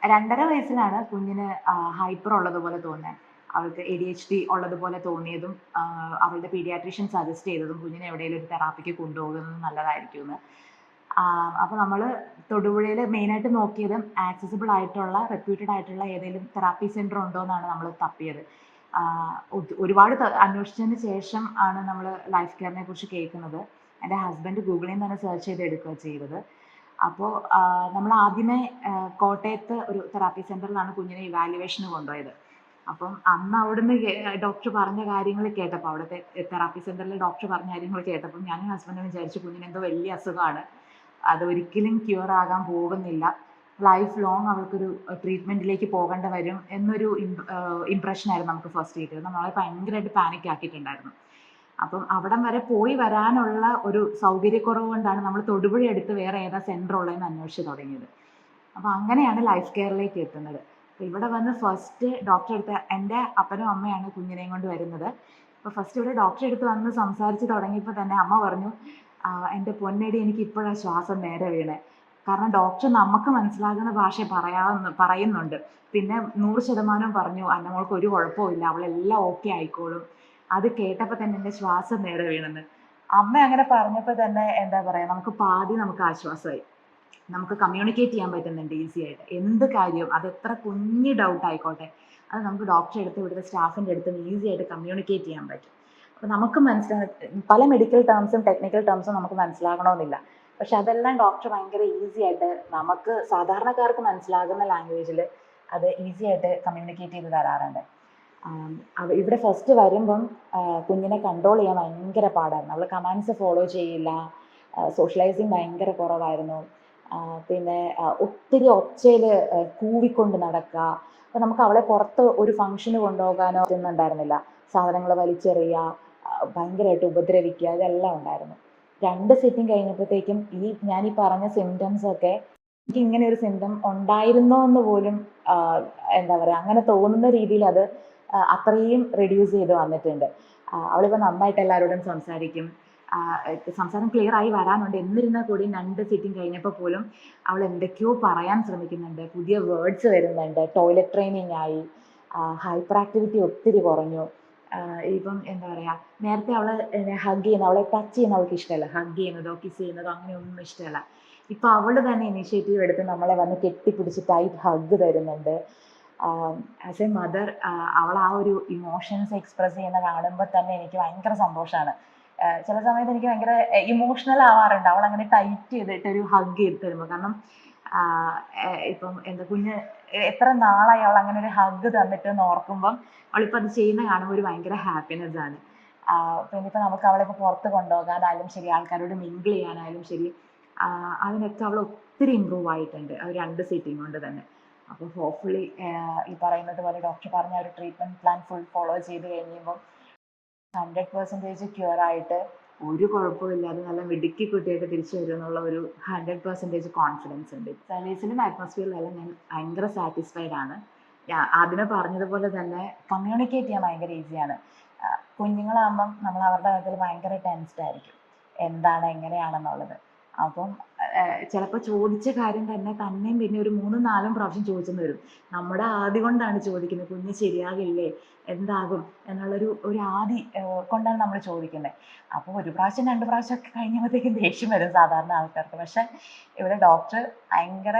2.5 വയസ്സിലാണ് കുഞ്ഞിന് ഹൈപ്പർ ഉള്ളതുപോലെ തോന്നുന്നത്. അവൾക്ക് ADHD ഉള്ളതുപോലെ തോന്നിയതും അവളുടെ പീഡിയാട്രീഷ്യൻ സജസ്റ്റ് ചെയ്തതും കുഞ്ഞിനെ എവിടെയെങ്കിലും ഒരു തെറാപ്പിക്ക് കൊണ്ടുപോകുന്നത് നല്ലതായിരിക്കുമെന്ന്. അപ്പോൾ നമ്മൾ തൊടുപുഴയിൽ മെയിനായിട്ട് നോക്കിയത് ആക്സസിബിൾ ആയിട്ടുള്ള റെപ്യൂട്ടഡ് ആയിട്ടുള്ള ഏതെങ്കിലും തെറാപ്പി സെൻറ്റർ ഉണ്ടോ എന്നാണ് നമ്മൾ തപ്പിയത്. ഒരുപാട് അന്വേഷിച്ചതിന് ശേഷം ആണ് നമ്മൾ ലൈഫ് കെയറിനെ കുറിച്ച് കേൾക്കുന്നത്. എൻ്റെ ഹസ്ബൻഡ് ഗൂഗിളിൽ നിന്ന് തന്നെ സെർച്ച് ചെയ്ത് എടുക്കുക ചെയ്തത്. അപ്പോൾ നമ്മൾ ആദ്യമേ കോട്ടയത്ത് ഒരു തെറാപ്പി സെൻറ്ററിലാണ് കുഞ്ഞിനെ ഇവാലുവേഷന് കൊണ്ടുപോയത്. അപ്പം അന്ന് അവിടുന്ന് ഡോക്ടർ പറഞ്ഞ കാര്യങ്ങൾ കേട്ടപ്പോൾ, അവിടുത്തെ തെറാപ്പി സെൻറ്ററിലെ ഡോക്ടർ പറഞ്ഞ കാര്യങ്ങൾ കേട്ടപ്പോൾ ഞാനും ഹസ്ബൻഡും വിചാരിച്ചു കുഞ്ഞിന് എന്തോ വലിയ അസുഖമാണ്, അതൊരിക്കലും ക്യൂർ ആകാൻ പോകുന്നില്ല, ലൈഫ് ലോങ് അവൾക്കൊരു ട്രീറ്റ്മെൻറ്റിലേക്ക് പോകേണ്ട വരും എന്നൊരു ഇംപ്രഷനായിരുന്നു നമുക്ക് ഫസ്റ്റ് കിട്ടിയത്. നമ്മളെ ഭയങ്കരമായിട്ട് പാനിക് ആക്കിയിട്ടുണ്ടായിരുന്നു. അപ്പം അവിടം വരെ പോയി വരാനുള്ള ഒരു സൗകര്യക്കുറവ് കൊണ്ടാണ് നമ്മൾ തൊടുപുഴ അടുത്ത് വേറെ ഏതാ സെൻറ്റർ ഉള്ളതെന്ന് അന്വേഷിച്ച് തുടങ്ങിയത്. അപ്പോൾ അങ്ങനെയാണ് ലൈഫ് കെയറിലേക്ക് എത്തുന്നത്. അപ്പോൾ ഇവിടെ വന്ന് ഫസ്റ്റ് ഡോക്ടറെ അടുത്ത് എൻ്റെ അപ്പനും അമ്മയാണ് കുഞ്ഞിനെയും കൊണ്ട് വരുന്നത്. അപ്പോൾ ഫസ്റ്റ് ഇവിടെ ഡോക്ടറെ അടുത്ത് വന്ന് സംസാരിച്ച് തുടങ്ങിയപ്പോൾ തന്നെ അമ്മ പറഞ്ഞു, എൻ്റെ പൊന്നേടി എനിക്ക് ഇപ്പോഴാണ് ശ്വാസം നേരെ വീണേ. കാരണം ഡോക്ടർ നമുക്ക് മനസ്സിലാകുന്ന ഭാഷ പറയുന്നുണ്ട്. പിന്നെ 100% പറഞ്ഞു അന്നമോൾക്ക് ഒരു കുഴപ്പമില്ല, അവളെല്ലാം ഓക്കെ ആയിക്കോളും. അത് കേട്ടപ്പോൾ തന്നെ എൻ്റെ ശ്വാസം നേരെ വീണെന്ന്. അമ്മ അങ്ങനെ പറഞ്ഞപ്പോൾ തന്നെ എന്താ പറയുക, നമുക്ക് ആശ്വാസമായി. നമുക്ക് കമ്മ്യൂണിക്കേറ്റ് ചെയ്യാൻ പറ്റുന്നുണ്ട് ഈസി ആയിട്ട്. എന്ത് കാര്യവും, അത് എത്ര കുഞ്ഞു ഡൗട്ട് ആയിക്കോട്ടെ, അത് നമുക്ക് ഡോക്ടറെ അടുത്ത് ഇവിടുത്തെ സ്റ്റാഫിൻ്റെ അടുത്തും ഈസി ആയിട്ട് കമ്മ്യൂണിക്കേറ്റ് ചെയ്യാൻ പറ്റും. അപ്പോൾ നമുക്ക് പല മെഡിക്കൽ ടേംസും ടെക്നിക്കൽ ടേംസും നമുക്ക് മനസ്സിലാകണമെന്നില്ല. പക്ഷെ അതെല്ലാം ഡോക്ടർ ഭയങ്കര ഈസി ആയിട്ട് നമുക്ക് സാധാരണക്കാർക്ക് മനസ്സിലാകുന്ന ലാംഗ്വേജിൽ അത് ഈസി ആയിട്ട് കമ്മ്യൂണിക്കേറ്റ് ചെയ്ത് തരാറുണ്ട്. ഇവിടെ ഫസ്റ്റ് വരുമ്പം കുഞ്ഞിനെ കൺട്രോൾ ചെയ്യാൻ ഭയങ്കര പാടായിരുന്നു. അവൾ കമാൻഡ്സ് ഫോളോ ചെയ്യില്ല, സോഷ്യലൈസിങ് ഭയങ്കര കുറവായിരുന്നു. പിന്നെ ഒത്തിരി ഒച്ചയിൽ കൂവിക്കൊണ്ട് നടക്കുക. അപ്പോൾ നമുക്ക് അവളെ പുറത്ത് ഒരു ഫംഗ്ഷന് കൊണ്ടുപോകാനോ ഒന്നുണ്ടായിരുന്നില്ല. സാധനങ്ങൾ വലിച്ചെറിയുക, ഭയങ്കരമായിട്ട് ഉപദ്രവിക്കുക, ഇതെല്ലാം ഉണ്ടായിരുന്നു. 2 സിറ്റിംഗ് കഴിഞ്ഞപ്പോഴത്തേക്കും ഞാൻ ഈ പറഞ്ഞ സിംറ്റംസ് ഒക്കെ എനിക്ക് ഇങ്ങനെ ഒരു സിംറ്റം ഉണ്ടായിരുന്നോ എന്ന് പോലും എന്താ പറയുക, അങ്ങനെ തോന്നുന്ന രീതിയിൽ അത് അത്രയും റെഡ്യൂസ് ചെയ്ത് വന്നിട്ടുണ്ട്. അവളിപ്പോൾ നന്നായിട്ട് എല്ലാവരോടും സംസാരിക്കും. സംസാരം ക്ലിയർ ആയി വരാനുണ്ട്. എന്നിരുന്നാൽ കൂടി 2 സിറ്റിംഗ് കഴിഞ്ഞപ്പോൾ പോലും അവൾ എന്തൊക്കെയോ പറയാൻ ശ്രമിക്കുന്നുണ്ട്, പുതിയ വേർഡ്സ് വരുന്നുണ്ട്, ടോയ്ലറ്റ് ട്രെയിനിങ് ആയി, ഹൈപ്പർ ആക്ടിവിറ്റി ഒത്തിരി കുറഞ്ഞു. ഇപ്പം എന്താ പറയുക, നേരത്തെ അവളെ ഹഗ് ചെയ്യുന്ന, അവളെ ടച്ച് ചെയ്യുന്ന അവൾക്ക് ഇഷ്ടമല്ല, ഹഗ് ചെയ്യുന്നതോ കിസ് ചെയ്യുന്നതോ അങ്ങനെയൊന്നും ഇഷ്ടമല്ല. ഇപ്പം അവൾ തന്നെ ഇനീഷ്യേറ്റീവ് എടുത്ത് നമ്മളെ വന്ന് കെട്ടിപ്പിടിച്ച് ടൈറ്റ് ഹഗ് തരുന്നുണ്ട്. ആസ് എ മദർ അവൾ ആ ഒരു ഇമോഷൻസ് എക്സ്പ്രസ് ചെയ്യുന്ന കാണുമ്പോൾ തന്നെ എനിക്ക് ഭയങ്കര സന്തോഷമാണ്. ചില സമയത്ത് എനിക്ക് ഭയങ്കര ഇമോഷണൽ ആവാറുണ്ട് അവൾ അങ്ങനെ ടൈറ്റ് ചെയ്തിട്ട് ഒരു ഹഗ് ചെയ്ത് തരുമ്പോൾ. കാരണം ഇപ്പം എന്താ കുഞ്ഞ് എത്ര നാളായി അവൾ അങ്ങനെ ഒരു ഹഗ് തന്നിട്ട് എന്ന് ഓർക്കുമ്പം അവളിപ്പോൾ അത് ചെയ്യുന്ന കാണുമ്പോൾ ഒരു ഭയങ്കര ഹാപ്പിനെസ് ആണ്. പിന്നെ ഇപ്പോൾ നമുക്ക് അവളെ ഇപ്പോൾ പുറത്ത് കൊണ്ടുപോകാനായാലും ശരി, ആൾക്കാരോട് മിങ്കിൾ ചെയ്യാനായാലും ശരി, അതിനൊക്കെ അവൾ ഒത്തിരി ഇമ്പ്രൂവ് ആയിട്ടുണ്ട് ആ 2 സീറ്റിംഗ് കൊണ്ട് തന്നെ. അപ്പോൾ ഹോപ്പ്ഫുള്ളി ഈ പറയുന്നത് പോലെ ഡോക്ടർ പറഞ്ഞ ഒരു ട്രീറ്റ്മെൻറ്റ് പ്ലാൻ ഫുൾ ഫോളോ ചെയ്ത് കഴിയുമ്പോൾ 100% ക്യൂർ ആയിട്ട് ഒരു കുഴപ്പമില്ലാതെ നല്ല മിടുക്കി കുട്ടിയായിട്ട് തിരിച്ചു വരും എന്നുള്ള ഒരു 100% കോൺഫിഡൻസ് ഉണ്ട്. സർവീസിലും അറ്റ്മോസ്ഫിയറിലെല്ലാം ഞാൻ ഭയങ്കര സാറ്റിസ്ഫൈഡ് ആണ്. ആദ്യമേ പറഞ്ഞതുപോലെ തന്നെ കമ്മ്യൂണിക്കേറ്റ് ചെയ്യാൻ ഭയങ്കര ഈസിയാണ്. കുഞ്ഞുങ്ങളാകുമ്പം നമ്മൾ അവരുടെ കാര്യത്തിൽ ഭയങ്കര ടെൻസ്ഡ് ആയിരിക്കും, എന്താണ് എങ്ങനെയാണെന്നുള്ളത്. അപ്പം ചിലപ്പോൾ ചോദിച്ച കാര്യം തന്നെയും പിന്നെ ഒരു 3-4 പ്രാവശ്യം ചോദിച്ചെന്ന് വരും. നമ്മുടെ ആദി കൊണ്ടാണ് ചോദിക്കുന്നത്, കുഞ്ഞ് ശരിയാകില്ലേ, എന്താകും ഒരു ആദി കൊണ്ടാണ് നമ്മൾ ചോദിക്കുന്നത്. അപ്പോൾ 1 പ്രാവശ്യം 2 പ്രാവശ്യം ഒക്കെ കഴിഞ്ഞപ്പോഴത്തേക്കും ദേഷ്യം വരും സാധാരണ ആൾക്കാർക്ക്. പക്ഷെ ഇവിടെ ഡോക്ടർ ഭയങ്കര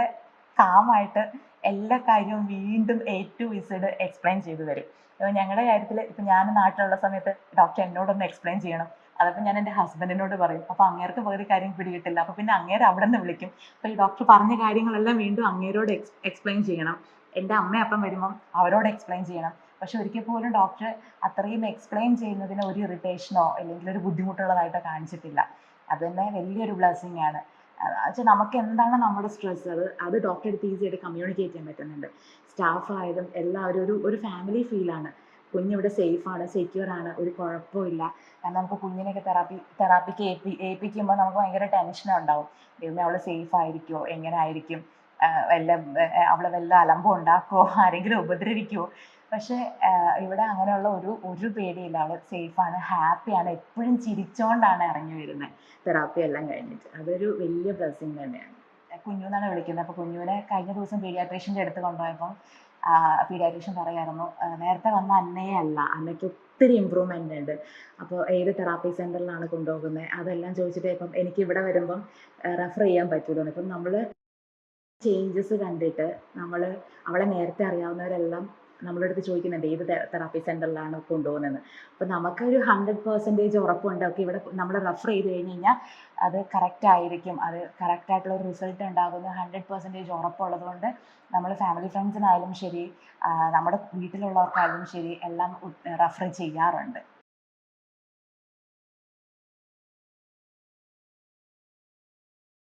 കാമായിട്ട് എല്ലാ കാര്യവും വീണ്ടും A to Z എക്സ്പ്ലെയിൻ ചെയ്തു തരും. ഇപ്പോൾ ഞങ്ങളുടെ കാര്യത്തിൽ ഇപ്പം ഞാൻ നാട്ടിലുള്ള സമയത്ത് ഡോക്ടർ എന്നോടൊന്ന് എക്സ്പ്ലെയിൻ ചെയ്യണം, അതപ്പോൾ ഞാൻ എൻ്റെ ഹസ്ബൻഡിനോട് പറയും. അപ്പോൾ അങ്ങേർക്ക് പകുതി കാര്യം പിടികിട്ടില്ല, അപ്പോൾ പിന്നെ അങ്ങേര് അവിടെ നിന്ന് വിളിക്കും. അപ്പോൾ ഈ ഡോക്ടർ പറഞ്ഞ കാര്യങ്ങളെല്ലാം വീണ്ടും അങ്ങേരോട് എക്സ്പ്ലെയിൻ ചെയ്യണം. എൻ്റെ അമ്മ അപ്പം വരുമ്പം അവരോട് എക്സ്പ്ലെയിൻ ചെയ്യണം. പക്ഷെ ഒരിക്കൽ പോലും ഡോക്ടർ അത്രയും എക്സ്പ്ലെയിൻ ചെയ്യുന്നതിന് ഒരു ഇറിറ്റേഷനോ അല്ലെങ്കിൽ ഒരു ബുദ്ധിമുട്ടുള്ളതായിട്ടോ കാണിച്ചിട്ടില്ല. അത് തന്നെ വലിയൊരു ബ്ലെസ്സിങ് ആണ്. വെച്ചാൽ നമുക്ക് എന്താണ് നമ്മുടെ സ്ട്രെസ്, അത് ഡോക്ടറെ അടുത്ത് ഈസി ആയിട്ട് കമ്മ്യൂണിക്കേറ്റ് ചെയ്യാൻ പറ്റുന്നുണ്ട്. സ്റ്റാഫ് ആയാലും എല്ലാവരും ഒരു ഫാമിലി ഫീലാണ്. കുഞ്ഞിവിടെ സേഫാണ്, സെക്യൂർ ആണ്, ഒരു കുഴപ്പമില്ല. കാരണം നമുക്ക് കുഞ്ഞിനെയൊക്കെ തെറാപ്പിക്ക് ഏൽപ്പിക്കുമ്പോൾ നമുക്ക് ഭയങ്കര ടെൻഷൻ ഉണ്ടാവും. ദൈവമേ അവൾ സേഫ് ആയിരിക്കുമോ, എങ്ങനെ ആയിരിക്കും, അവൾ വല്ല അലമ്പം ഉണ്ടാക്കുമോ, ആരെങ്കിലും ഉപദ്രവിക്കുമോ. പക്ഷേ ഇവിടെ അങ്ങനെയുള്ള ഒരു പേടിയില്ല. അവൾ സേഫാണ്, ഹാപ്പിയാണ്, എപ്പോഴും ചിരിച്ചുകൊണ്ടാണ് ഇറങ്ങി വരുന്നത് തെറാപ്പി എല്ലാം കഴിഞ്ഞിട്ട്. അതൊരു വലിയ ബ്ലെസ്സിങ് തന്നെയാണ്. കുഞ്ഞു എന്നാണ് വിളിക്കുന്നത്. അപ്പോൾ കുഞ്ഞുവിനെ കഴിഞ്ഞ ദിവസം പീഡിയാട്രീഷ്യൻ്റെ അടുത്ത് കൊണ്ടുപോയപ്പം പീഡിയാട്രീഷ്യൻ പറയായിരുന്നു, നേരത്തെ വന്ന അന്നയെ അല്ല, അന്നയ്ക്ക് ഒത്തിരി ഇമ്പ്രൂവ്മെൻ്റ് ഉണ്ട്. അപ്പോൾ ഏത് തെറാപ്പി സെൻറ്ററിലാണ് കൊണ്ടുപോകുന്നത്, അതെല്ലാം ചോദിച്ചിട്ട് ഇപ്പം എനിക്ക് ഇവിടെ വരുമ്പം റെഫർ ചെയ്യാൻ പറ്റുള്ളൂ. ഇപ്പം നമ്മൾ ചേഞ്ചസ് കണ്ടിട്ട് നമ്മൾ അവളെ നേരത്തെ അറിയാവുന്നവരെല്ലാം നമ്മുടെ അടുത്ത് ചോദിക്കുന്നുണ്ട് ഏത് തെറാപ്പി സെൻറ്ററിലാണ് കൊണ്ടുപോകുന്നതെന്ന്. അപ്പോൾ നമുക്കൊരു 100% ഉറപ്പുണ്ട്. ഓക്കെ, ഇവിടെ നമ്മൾ റെഫർ ചെയ്ത് കഴിഞ്ഞ് കഴിഞ്ഞാൽ അത് കറക്റ്റ് ആയിരിക്കും, അത് കറക്റ്റായിട്ടുള്ള ഒരു റിസൾട്ട് ഉണ്ടാകുമെന്ന് 100% ഉറപ്പുള്ളത് കൊണ്ട് നമ്മൾ ഫാമിലി ഫ്രണ്ട്സിനായാലും ശരി, നമ്മുടെ വീട്ടിലുള്ളവർക്കായാലും ശരി, എല്ലാം റെഫർ ചെയ്യാറുണ്ട്.